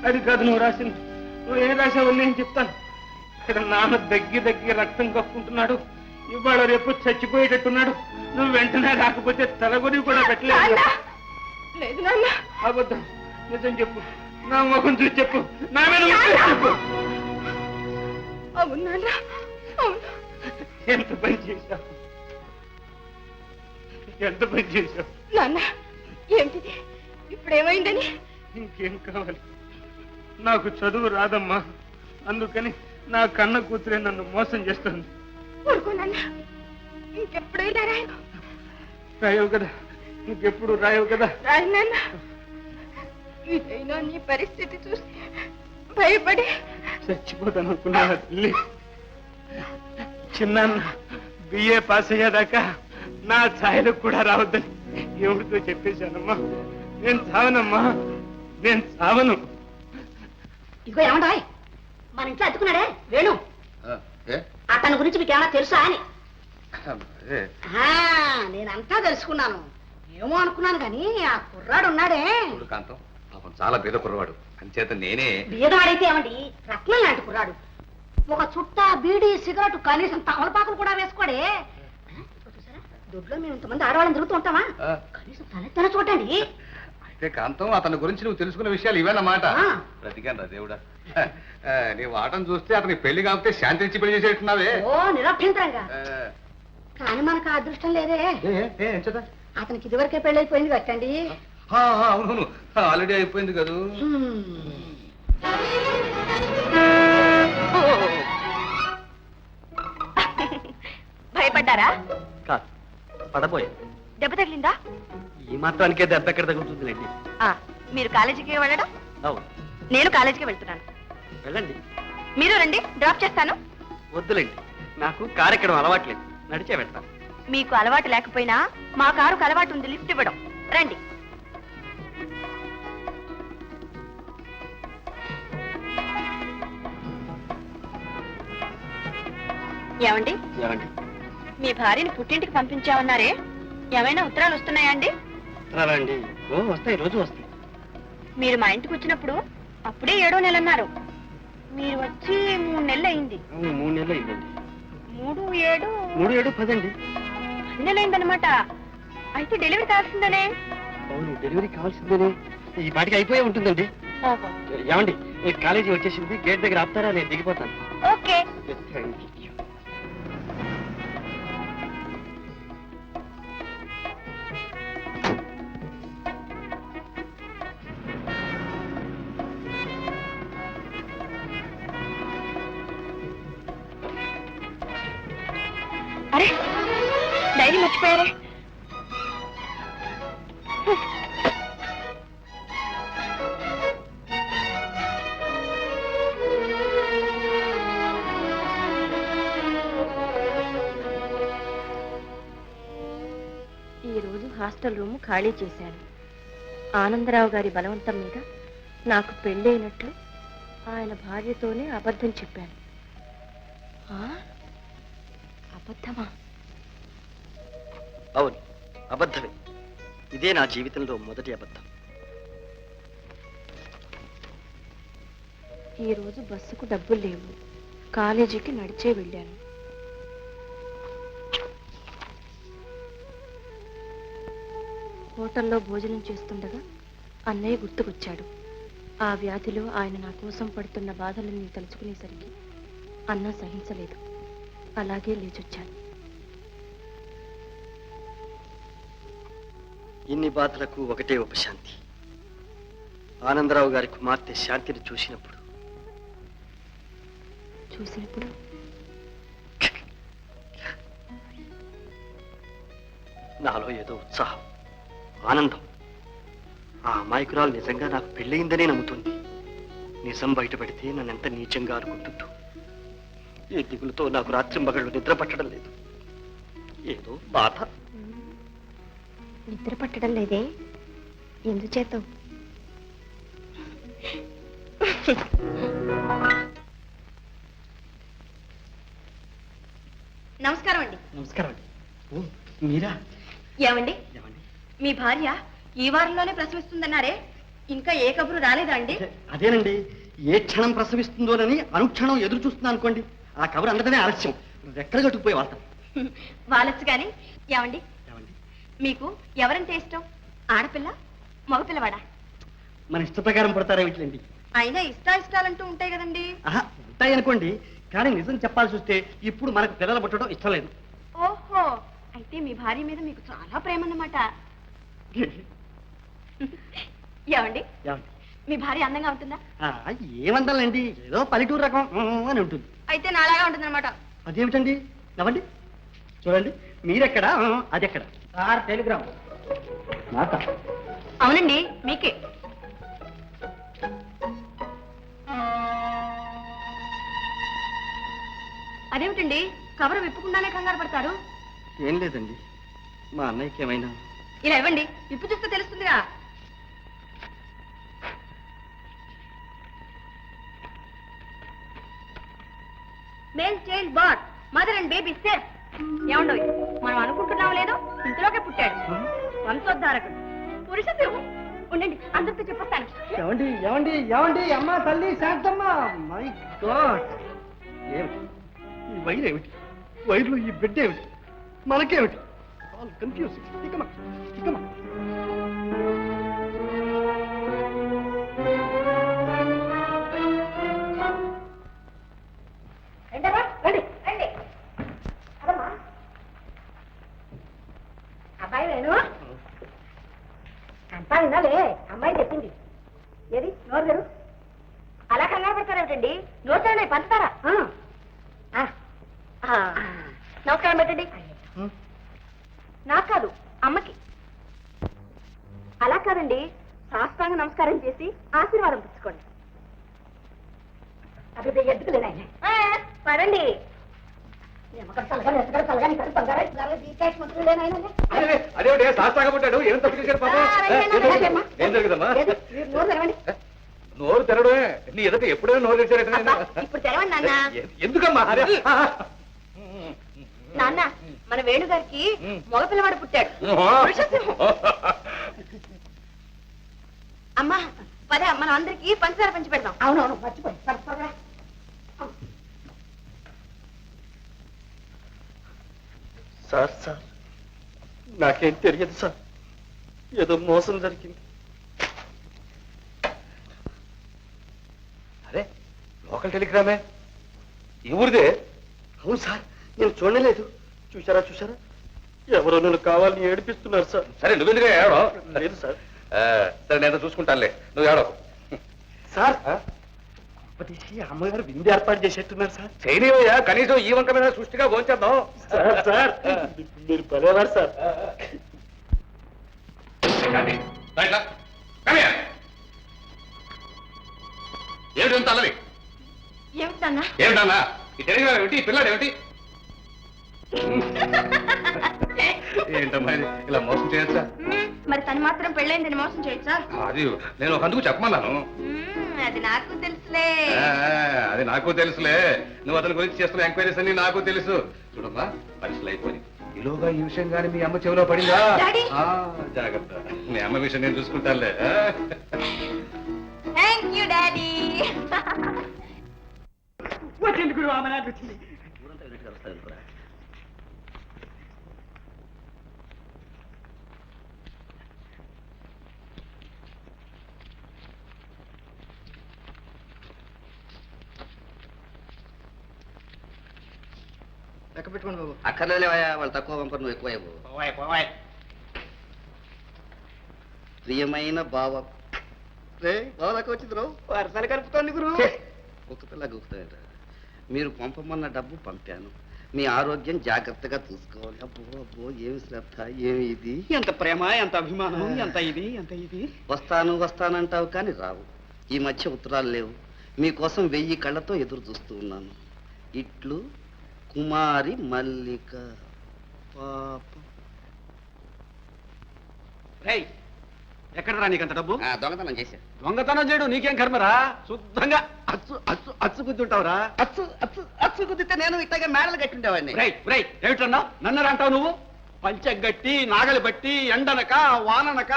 అది కాదు నువ్వు రాసింది. నువ్వు ఏం రాసావు నేను చెప్తాను. ఇక్కడ నాన్న దగ్గి రక్తం కప్పుకుంటున్నాడు. ఇవాళ రేపు చచ్చిపోయేటట్టున్నాడు. నువ్వు వెంటనే రాకపోతే తలగొని కూడా పెట్టలేదు. లేదు నాన్న. అబద్ధం. నిజం చెప్పు, నా ముఖం చూసి చెప్పు, నా మీద ముఖం చెప్పు. అవును నాన్న, అవును. ఎంత పని చేశావు, ఎంత పని చేశావు నాన్న. ఏమిటిది ఇప్పుడు ఏమైందని? ఇంకేం కావాలి? నాకు చదువు రాదమ్మా, అందుకని నా కన్న కూతురే నన్ను మోసం చేస్తుంది. ఊరుకో నాన్న, ఇంకెప్పుడైనా రాయను. రాయవు కదా, ఇంకెప్పుడు రాయవు కదా. రాయను నాన్న. ఇదైనా నీ పరిస్థితి చూసి భయపడి చచ్చిపోతాను అనుకున్నా తల్లి. చిన్న బిఏ పాస్ అయ్యేదాకా నా ఛాయలకు కూడా రావద్దని ఎవరితో చెప్పేశానమ్మా. నేను చావనమ్మా, నేను చావను. ఇదిగో ఏమంటా, మన ఇంట్లో అతుకున్నాడే వేణు, అతని గురించి మీకు ఏమైనా తెలుసా అని. నేనంతా తెలుసుకున్నాను. ఏమో అనుకున్నాను కానీ ఆ కుర్రాడు ఉన్నాడే, కాంతం పాపం చాలా పేద కుర్రవాడు, అంచేత నేనే. బీదవాడైతే ఏమండి రత్నం లాంటి కుర్రాడు. ఒక చుట్ట బీడి సిగరెట్ కనీసం తమలపాకులు కూడా వేసుకోడే. చూసారా, దొడ్లో మేము ఇంతమంది ఆడవాళ్ళని తిరుగుతూ ఉంటామా, కనీసం తలెత్తన చూడండి. అయితే కాంతం అతని గురించి నువ్వు తెలుసుకున్న విషయాలు ఇవేనమాట. బ్రతికాను రా దేవుడా. నీ వాటను చూస్తే అతనికి పెళ్లి కాకపోతే శాంతి ఇచ్చి పెళ్లి చేసేట్టున్నావే. ఓ నిరభ్యంతరంగా. కానీ మనకు ఆ అదృష్టం లేదే. అతనికి ఇదివరకే పెళ్ళైపోయింది కట్టండి. అవునవును, ఆల్రెడీ అయిపోయింది కదా. భయపడ్డారా? కాదు, పడబోయే. దెబ్బ తగిలిందా? ఈ మాత్రానికే దెబ్బ ఎక్కడ తగ్గుతుందిలేండి. మీరు కాలేజీకి వెళ్ళడం, అవును. నేను కాలేజీకి వెళ్తున్నాను. వెళ్ళండి. మీరు రండి, డ్రాప్ చేస్తాను. వద్దులేండి, నాకు కారు ఎక్కడం అలవాట్లేదు, నడిచే వెళ్తాను. మీకు అలవాటు లేకపోయినా మా కారుకు అలవాటు ఉంది లిఫ్ట్ ఇవ్వడం. రండి. ఏమండి, ఏమండి? మీ భార్యని పుట్టింటికి పంపించామన్నారే, ఏమైనా ఉత్తరాలు వస్తున్నాయా అండి? అండి, వస్తాయి, రోజు వస్తాయి. మీరు మా ఇంటికి వచ్చినప్పుడు అప్పుడే 7వ నెల అన్నారు. మీరు వచ్చి 3 నెలలు అయింది. 3 నెలలు అయిందండి. 3, 7, 3, 7, 10 అండి. 10 నెలలు అయిందనమాట. అయితే డెలివరీ కావాల్సిందనే. అవును, డెలివరీ కావాల్సిందేనే. ఈ పాటికి అయిపోయే ఉంటుందండి. ఓహో. ఏమండి, కాలేజీ వచ్చేసింది, గేట్ దగ్గర ఆపుతారా? నేను దిగిపోతాను. ఓకే. అరే, డైరీ మర్చిపోయారే. ఈరోజు హాస్టల్ రూమ్ ఖాళీ చేశాను. ఆనందరావు గారి బలవంతం మీద నాకు పెళ్ళైనట్లు ఆయన భార్యతోనే అబద్ధం చెప్పాను. అబద్ధమా? అవును, అబద్ధమే. ఇదే నా జీవితంలో మొదటి అబద్ధం. ఈరోజు బస్సుకు డబ్బులు లేవు, కాలేజీకి నడిచే వెళ్ళాను. హోటల్లో భోజనం చేస్తుండగా అన్నయ్య గుర్తుకొచ్చాడు. ఆ వ్యాధిలో ఆయన నా కోసం పడుతున్న బాధలన్నీ తలుచుకునేసరికి అన్న సహించలేదు. అలాగే లేచొచ్చాను. ఇన్ని బాధలకు ఒకటే ఉపశాంతి. ఆనందరావు గారి కుమార్తె శాంతిని చూసినప్పుడు నాలో ఏదో ఉత్సాహం, ఆనందం. ఆ అమాయకురాలు నిజంగా నాకు పెళ్ళయిందనే నమ్ముతుంది. నిజం బయటపడితే నన్నెంత నీచంగా అనుకుంటుందో. ఏ దిగులతో నాకు రాత్రి మగళ్ళు నిద్ర పట్టడం లేదు. ఏదో బాధ. నిద్ర పట్టడం లేదే, ఎందుచేత? నమస్కారం అండి. నమస్కారం అండి. ఓ మీరా? ఏమండి, మీ భార్య ఈ వారంలోనే ప్రసవిస్తుందన్నారే, ఇంకా ఏ కబురు రాలేదా అండి? అదేనండి, ఏ క్షణం ప్రసవిస్తుందోనని అనుక్షణం ఎదురు చూస్తున్నా అనుకోండి. ఆ కబురు అందడమే ఆలస్యం. రెక్కలు కట్టుకుపోయి వాళ్తాం. వాళ్ళొచ్చు కానీ. ఏమండి, మీకు ఎవరంటే ఇష్టం? ఆడపిల్ల, మగపిల్లవాడా? మన ఇష్ట ప్రకారం పడతారా వీటిలండి? అయినా ఇష్టాలంటూ ఉంటాయి కదండి. ఆహా, ఉంటాయి అనుకోండి, కానీ నిజం చెప్పాల్సి వస్తే ఇప్పుడు మనకు పిల్లలు పుట్టడం ఇష్టం లేదు. ఓహో, అయితే మీ భార్య మీద మీకు చాలా ప్రేమ అన్నమాట. ఏమండి, మీ భార్య అందంగా ఉంటుందా? ఏమందాలండి, ఏదో పల్లెటూరు రకం అని ఉంటుంది. అయితే నాలాగా ఉంటుంది అనమాట. అదేమిటండి? నవ్వండి, చూడండి, మీరెక్కడ అదెక్కడ? టెలిగ్రామ్. అవునండి, మీకే. అదేమిటండి, కవర్ విప్పకుండానే కంగారు పడతారు? ఏం లేదండి, మా అన్నయ్యకి ఏమైనా. ఇలా ఇవ్వండి, విప్పు చూస్తే తెలుస్తుందిగా. Male child but, mother and baby safe. ఏమండో, మనం అనుకుంటున్నాం లేదో ఇంతలోకే పుట్టాడు వంశోద్ధారకుడు, పురుష సింహం. ఉండండి, అందరితో చెప్పొస్తాను. ఏమండి ఏమండి ఏమండి, అమ్మా తల్లి శాంతమ్మ. మై గాడ్, ఏమిటి ఈ వైర్? ఏమిటి వైర్లు? ఈ బిడ్డ ఏమిటి? మనకేమిటి? All confusing. ఇకమా ఇకమా. అబ్బాయి వేణు, అంతా వినాలే, అమ్మాయి చెప్పింది. ఏది నోరు గారు? అలా కంగారు పడతారేమిటండి? నోచానే పంచుతారా? నమస్కారం పెట్టండి. నాకు కాదు, అమ్మకి. అలా కాదండి, సాష్టాంగ నమస్కారం చేసి ఆశీర్వాదం పుచ్చుకోండి. అది ఎద్దుకులేనా? పదండి. అదేమిటి శాస్త్రంగా పుట్టాడు? ఏం తప్పు చేశాడు పాపం? ఏం జరుగుదమ్మా? నోరు తెరడమే. నీ ఎదుట ఎప్పుడైనా నోరు తెచ్చారట. ఇప్పుడు తెరవండి నాన్న. ఎందుకమ్మా? నాన్న, మన వేణుగారికి మగపిల్లవాడు పుట్టాడు. అమ్మా పద, మనం అందరికి పంచదార పంచి పెడదాం. అవునవును, మర్చిపోయి. సార్ సార్, నాకేం తెలియదు సార్, ఏదో మోసం జరిగింది. అరే, లోకల్ టెలిగ్రామే. ఈ ఊరిదే? అవును సార్, నేను చూడలేదు. చూసారా చూసారా, ఎవరో నన్ను కావాలని ఏడిపిస్తున్నారు సార్. సరే, నువ్వెందుకు ఏడో? లేదు సార్. సరే, నేను చూసుకుంటానులే, నువ్వు ఏడో. సార్, తీసి అమ్మగారు విందు ఏర్పాటు చేసేట్టున్నారు సార్. చేయనివయ్యా, కనీసం ఈ వంక మీద సృష్టిగా భోంచేద్దాం. సార్ సార్, మీరు పదేవారు సార్. ఏమిటి అల్లరి? ఏమిటన్నా? ఏమిటన్నా? ఈ టెలిగ్రామ్ ఏమిటి? ఈ పిల్లాడు ఏమిటి? ఏంటమ్మా ఇది? ఇలా మోసం చేయొచ్చా? మరి తను మాత్రం పెళ్ళైందని మోసం చేయొచ్చా? అది నేను ఒక అందుకు చెప్పమన్నాను. అది నాకు తెలుసులే. అది నాకు తెలుసులే. నువ్వు అతని గురించి చేస్తున్న ఎంక్వైరీస్ అన్ని నాకు తెలుసు. చూడమ్మా, పరిస్థితులు అయిపోయి ఈలోగా ఈ విషయం కానీ మీ అమ్మ చెవిలో పడిందా? జాగ్రత్త, మీ అమ్మ విషయం నేను చూసుకుంటానులే. Thank you daddy. వచ్చింది గురువు, ఆమె నాకు వచ్చింది. లెక్క పెట్టుకోండి బాబు. అక్కర్లేవయ్యా, వాళ్ళు తక్కువ పంపరు, నువ్వు ఎక్కువ. ప్రియమైన బావ. బావలాగా వచ్చింది రావు, వరసలు కలుపుతోంది గురువు. ఒక పిల్ల గుర్తుంట. మీరు పంపమన్న డబ్బు పంపాను, మీ ఆరోగ్యం జాగ్రత్తగా చూసుకోవాలి. అబ్బో అబ్బో, ఏమి శ్రద్ధ, ఏమి ఇది. ఎంత ప్రేమ, ఎంత అభిమానం, ఎంత ఇది. వస్తానంటావు కానీ రావు. ఈ మధ్య ఉత్తరాలు లేవు. మీకోసం 1000 కళ్ళతో ఎదురు చూస్తూ ఉన్నాను. ఇట్లు కుమారి మల్లిక. పాప. రేయ్, ఎక్కడరా నీకంత డబ్బు? దొంగతనం చేశా. దొంగతనం చేయడం నీకేం కర్మరా? శుద్ధంగా అచ్చు గుద్దుంటావురా. అచ్చు కుదిరితే నేను ఇట్లాగే మేడలు కట్టుండేవాడిని. ఏమిటన్నా నన్నరా అంటావు నువ్వు? పంచగట్టి నాగలి బట్టి ఎండనక వాననక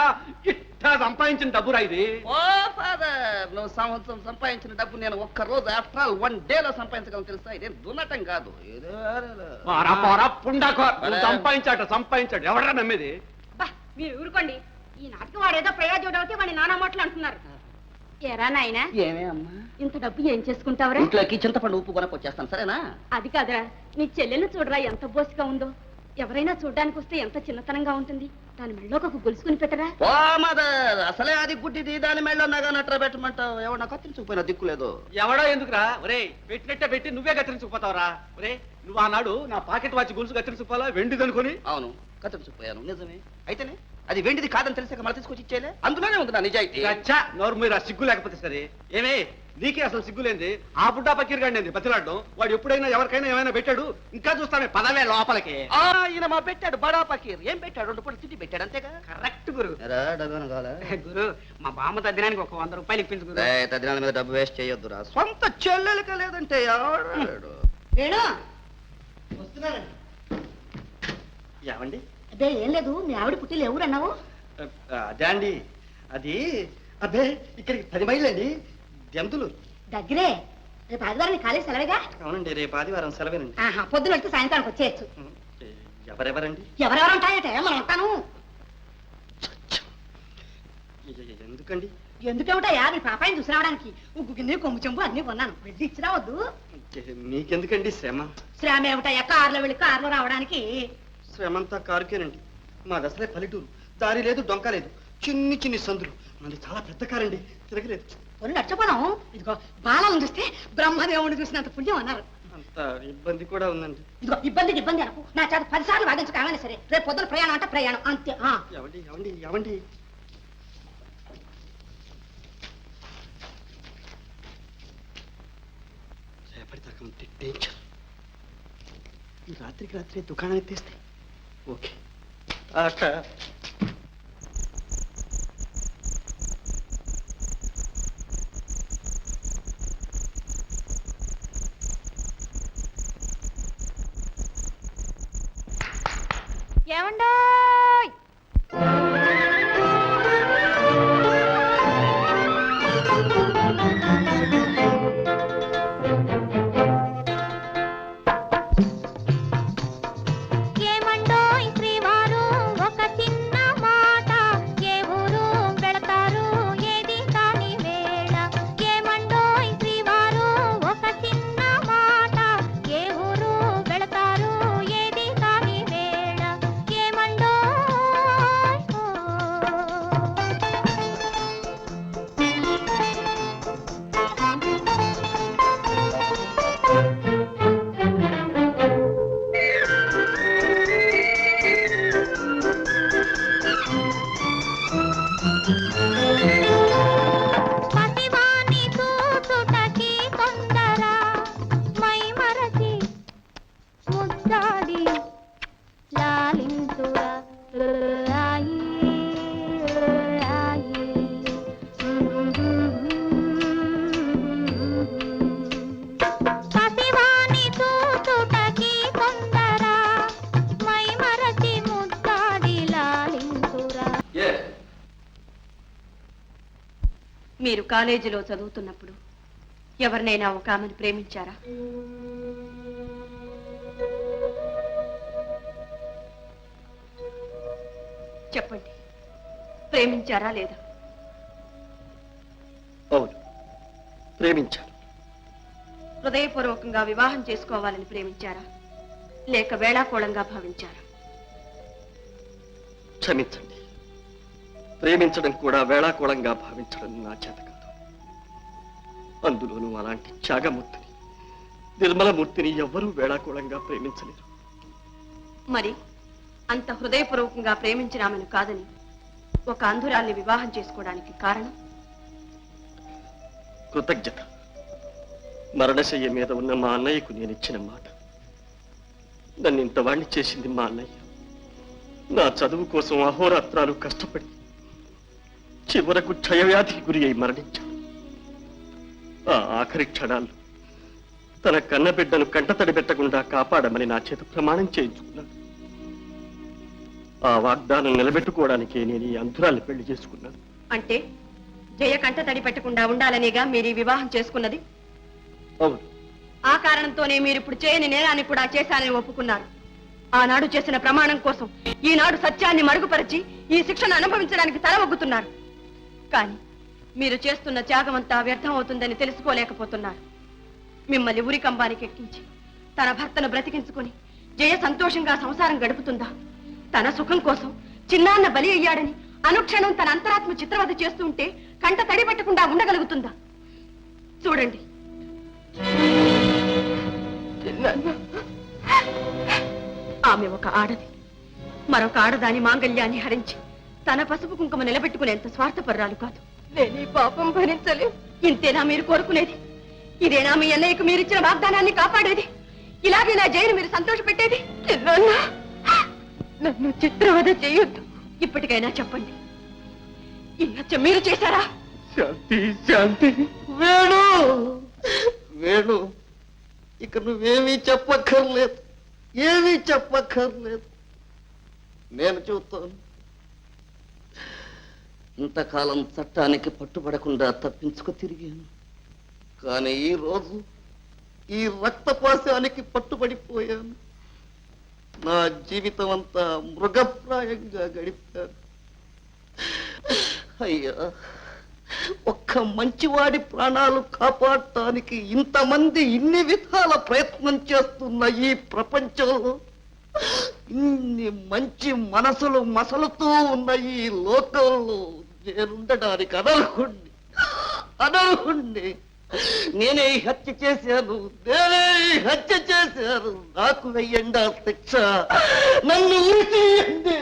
ఇట్టా సంపాదించిన డబ్బురా ఇది. ఓ ఫాదర్, నువ్వు సంవత్సరం సంపాదించిన డబ్బు నేను ఒక్క రోజు ఆఫ్టర్ ఆల్ 1 డేలో సంపాదించగలను తెలుసా? ఇదేం దున్నటం కాదు. సంపాదించాడు ఎవడరా నమ్మేది? మీరు ఊరుకోండి. ఈ నాటికి వాడేదో ప్రయోజనం అవుతే వాడిని నానా మాటలు అంటున్నారు. ఎరా నాయనా, ఏమే అమ్మా, ఇంత డబ్బు ఏం చేసుకుంటావురా? ఇంట్లోకి చింతపండు ఉప్పు కొనకొచ్చేస్తాను, సరేనా? అది కాదురా, నీ చెల్లెల్ని చూడరా ఎంత బోసిగా ఉందో. ఎవరైనా చూడ్డానికి వస్తే ఎంత చిన్నతనంగా ఉంటుంది. దాని మెళ్ళో ఒక గొలుసుకుని పెట్టరా. ఓ మదర్, అసలే అది గుడ్డిది, దాని మెళ్ళో నగా నట్ర పెట్టమంటావు. ఎవరు నాకు కత్తిరించుకుపోయినా దిక్కులేదు. ఎవడో ఎందుకురా? ఒరే, పెట్టినట్టే పెట్టి నువ్వే కత్తిరించుకుపోతావురా. ఒరే, నువ్వు ఆనాడు నా పాకెట్ వాచ్ గొలుసు కత్తిరించుకోవాలా వెండిదనుకొని? అవును, కత్తిరించుకుపోయాను, నిజమే. అయితేనే అది వెండిది కాదని తెలిసాక మళ్ళీ తీసుకొచ్చి ఇచ్చేలే. అందులోనే ఉంది నా నిజాయితీ. నోరు మీరు ఆ సిగ్గు లేకపోతే సరే. ఏమే, నీకే అసలు సిగ్గులేంది. ఆ బుడ్డా పకీర్ గాడి బతిలాడడం. వాడు ఎప్పుడైనా ఎవరికైనా ఏమైనా పెట్టాడు? ఇంకా చూస్తానే, పదవే లోపలికి. ఈయన మా పెట్టాడు బడా పకీర్. ఏం పెట్టాడు? 2 పూటలు తిండి పెట్టాడు, అంతేగా? కరెక్ట్ గురు. గురు, మా బామ్మ తద్దినానికి ఒక 100 రూపాయలు ఇప్పించు గురు. తదినాల మీద డబ్బు వేస్ట్ చేయొద్దురా. సొంత చెల్లెలక లేదంటే ఎవడాడు? వేణు, వస్తున్నానండి. ఏమండి? అదే ఏం లేదు. మీ ఆవిడ పుట్టిలు ఎవరన్నావు? అదే అండి, అది అబ్బే ఇక్కడికి 10 మైళ్ళు అండి. జంతులు దగ్గరే. రేపు ఆదివారం కాలేజ్ సెలవేగా? అవునండి, రేపు ఆదివారం సెలవేనండి. పొద్దున వెళ్తే సాయంత్రానికి వచ్చేయచ్చు. ఎవరెవరండి? ఎవరెవరు ఉంటాయటే మనం ఉంటాను. ఎందుకండి? ఎందుకేమిటయా, మీ పాపాయిని చూసి రావడానికి ఉగ్గు గిన్నె కొమ్ము చెంబు అన్ని కొన్నాను. వెళ్ళి ఇచ్చి రావద్దు. మీకెందుకండి శ్రమ? శ్రమ ఏమిటయ్యా, కారులో వెళ్ళి కారులో రావడానికి. శ్రమంతా కారుకేనండి. మాది అసలే పల్లెటూరు. దారి లేదు, డొంక లేదు. చిన్ని సందులు. మనది చాలా పెద్ద కారండి, తిరగలేదు. కొన్ని నడిచిపోదాం. ఇదిగో బాలను చూస్తే బ్రహ్మదేవుని చూసినంత పుణ్యం అన్నారు. అంత ఇబ్బంది కూడా ఉందండి. ఇదిగో ఇబ్బంది అనుకో. నా చేత 10 సార్లు వాదించు కావాలి సరే. రేపు పొద్దున ప్రయాణం అంటే ప్రయాణం అంతే. ఏమండి రేపటిదాకా ఉంటే డేంజర్. ఈ రాత్రి దుకాణం ఎత్తేస్తే ఓకే. ఏమండోయ్, ఏమండోయ్ శ్రీవారు, ఒక చిన్న మాట. ఏ ఊరు వెళతారు, ఏది కాని వేళ. ఏమండోయ్ శ్రీవారు, ఒక చిన్న మాట. ఏ ఊరు వెళతారు, ఏది కాని వేళ. ఏమండోయ్. పసివాణి చూచుటకి తొందర, మై మరచి ముద్దాడి లాలింతురా. రాయి రాయి. పసివాణి చూచుటకి తొందర, మై మరచి ముద్దాడి లాలింతురా. మీరు కాలేజీలో చదువుతున్నప్పుడు ఎవరినైనా ఒక ఆమెను ప్రేమించారా? చెప్పండి, ప్రేమించారా లేదా? అవును, ప్రేమించాను. హృదయపూర్వకంగా వివాహం చేసుకోవాలని ప్రేమించారా, లేక వేళాకోళంగా భావించారా? క్షమించండి, ప్రేమించడం కూడా వేళాకోళంగా భావించడం నా చేత కాదు. అందులోనూ అలాంటి త్యాగమూర్తిని నిర్మలమూర్తిని ఎవ్వరూ వేళాకోళంగా ప్రేమించలేరు. మరి అంత హృదయపూర్వకంగా ప్రేమించిన ఆమెను కాదని ఒక అంధురాల్ని వివాహం చేసుకోవడానికి కారణం? కృతజ్ఞత. మరణశయ్య మీద ఉన్న మా అన్నయ్యకు నేను ఇచ్చిన మాట. నన్ను ఇంతవాణ్ణి చేసింది మా అన్నయ్య. నా చదువు కోసం అహోరాత్రాలు కష్టపడి చివరకు క్షయవ్యాధికి గురి అయి మరణించాడు. ఆ ఆఖరి క్షణాల్లో తన కన్నబిడ్డను కంటతడి పెట్టకుండా కాపాడమని నా చేత ప్రమాణం చేయించుకున్నాడు. ఆ వాగ్దానం నిలబెట్టుకోవడానికే నేను ఈ అంధురాల్ని పెళ్లి చేసుకున్నాను. అంటే జయ కంట తడి పెట్టకుండా ఉండాలనేగా మీరు ఈ వివాహం చేసుకున్నది? అవును. ఆ కారణంతోనే మీరు ఇప్పుడు చేయని నేరాన్ని కూడా చేశానని ఒప్పుకున్నారు. ఆనాడు చేసిన ప్రమాణం కోసం ఈనాడు సత్యాన్ని మరుగుపరిచి ఈ శిక్షను అనుభవించడానికి తల ఒగ్గుతున్నారు. కానీ మీరు చేస్తున్న త్యాగమంతా వ్యర్థం అవుతుందని తెలుసుకోలేకపోతున్నారు. మిమ్మల్ని ఉరికంబానికి ఎక్కించి తన భర్తను బ్రతికించుకుని జయ సంతోషంగా సంసారం గడుపుతుందా? తన సుఖం కోసం చిన్నాన్న బలి అయ్యాడని అనుక్షణం తన అంతరాత్మ చిత్రవద చేస్తూ ఉంటే కంట తడి పెట్టకుండా ఉండగలుగుతుందా? చూడండి, ఆమె ఒక ఆడది. మరొక ఆడదాని మాంగళ్యాన్ని హరించి తన పసుపు కుంకుమ నిలబెట్టుకునేంత స్వార్థపర్రాలు కాదు. నేను ఈ పాపం భరించలేదు. ఇంతేనా మీరు కోరుకునేది? ఇదేనా మీ అన్నయ్యకు మీరిచ్చిన వాగ్దానాన్ని కాపాడేది? ఇలాగే నా జైలు మీరు సంతోష పెట్టేది? నన్ను చిత్రవద చేయొద్దు. ఇప్పటికైనా చెప్పండి, ఈ హత్య మీరు చేశారా? శాంతి, శాంతి. వేణు, వేణు, ఇక నువ్వేమీ చెప్పక్కర్లేదు, ఏమీ చెప్పక్కర్లేదు. నేను చెబుతాను. ఇంతకాలం చట్టానికి పట్టుబడకుండా తప్పించుకు తిరిగాను. కానీ ఈ రోజు ఈ రక్తపాశానికి పట్టుబడిపోయాను. నా జీవితం అంతా మృగప్రాయంగా గడిపాను. అయ్యా, ఒక్క మంచివాడి ప్రాణాలు కాపాడటానికి ఇంతమంది ఇన్ని విధాల ప్రయత్నం చేస్తున్న ఈ ప్రపంచంలో, ఇన్ని మంచి మనసులు మసలుతూ ఉన్న ఈ లోకంలో నేనుండడానికి అనర్హుణ్ణి, అనర్హుణ్ణి. నేనే ఈ హత్య చేశాను, నేనే ఈ హత్య చేశాను. నాకు వెయ్యండి ఆ శిక్ష, నన్ను ఉరి తీయండి.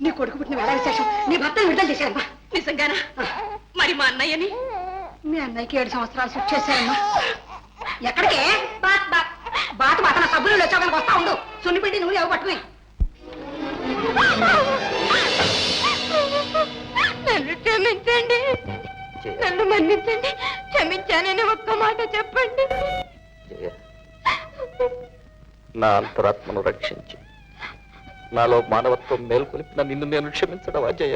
నీ కొడుకు పుట్టిన వేళ విశేషం నీ భర్తను విడుదల చేశారమ్మా. నిజంగానా? మరి మా అన్నయ్యని? మీ అన్నయ్యకి 7 సంవత్సరాలు శిక్ష చేశారమ్మా. ఎక్కడికే? బాట మాత్రం సబ్బులు వచ్చాక వస్తా ఉండు. సున్నిపిండి నువ్వు ఎవ పట్టుకుని. నన్ను క్షమించండి, నన్ను మన్నించండి. క్షమించానని ఒక్క మాట చెప్పండి. నా అంతరాత్మను రక్షించి నాలో మానవత్వం మేల్కొలిపిన నిన్ను నేను క్షమించడం అజయ?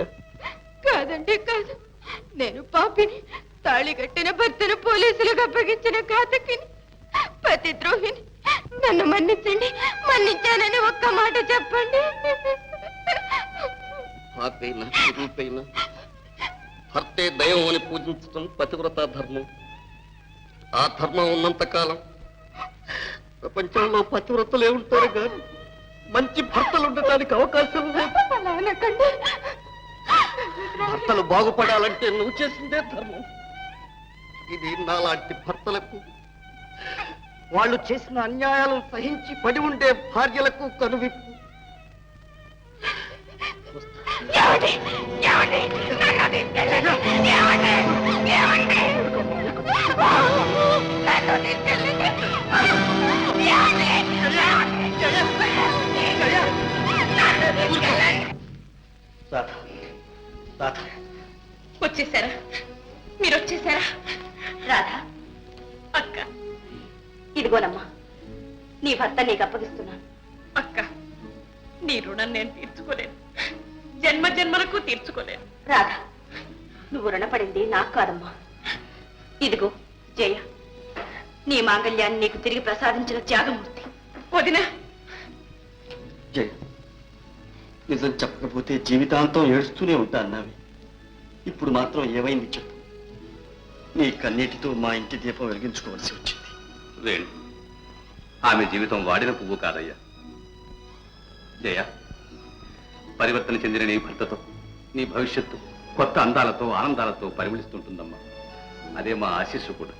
కాదండి, కాదు. నేను పాపిని, తాళి కట్టిన భర్తను పోలీసులకు అప్పగించిన ఘాతకిని, పతిద్రోహిని. నన్ను మన్నించండి, మన్నించానని ఒక్క మాట చెప్పండి. పాపైనా రూపైనా భర్తే దైవం అని పూజించడం పతివ్రత ధర్మం. ఆ ధర్మం ఉన్నంత కాలం ప్రపంచంలో పతివ్రతలే ఉంటారు కానీ మంచి భర్తలు ఉండటానికి అవకాశం లేదు. అలా అనకండి. భర్తలు బాగుపడాలంటే నువ్వు చేసిందే ధర్మం. ఇది నాలాంటి భర్తలకు, వాళ్ళు చేసిన అన్యాయాలను సహించి పడి ఉండే భార్యలకు కనువిప్పు. వచ్చేసారా? మీరు వచ్చేసారా? రాధా, అక్క, ఇదిగోనమ్మా నీ భర్త నీకు అప్పగిస్తున్నాను. అక్క, నీ రుణం నేను తీర్చుకోలేను, జన్మ జన్మలకు తీర్చుకోలేను. రాధా, నువ్వు రుణపడింది నాకు కాదమ్మా. ఇదిగో జయ, నీ మాంగళ్యాన్ని నీకు తిరిగి ప్రసాదించిన త్యాగమూర్తి. వదినా, జయ, నిజం చెప్పకపోతే జీవితాంతం ఏడుస్తూనే ఉంటాన్నావి. ఇప్పుడు మాత్రం ఏమైంది చెప్పు. నీ కన్నీటితో మా ఇంటి దీపం వెలిగించుకోవాల్సి వచ్చింది. వేణు, ఆమె జీవితం వాడిన పువ్వు కాదయ్యా. జయ, పరివర్తన చెందిన నీ భర్తతో నీ భవిష్యత్తు కొత్త అందాలతో ఆనందాలతో పరిమళిస్తుంటుందమ్మా. అదే మా ఆశీస్సు కూడా.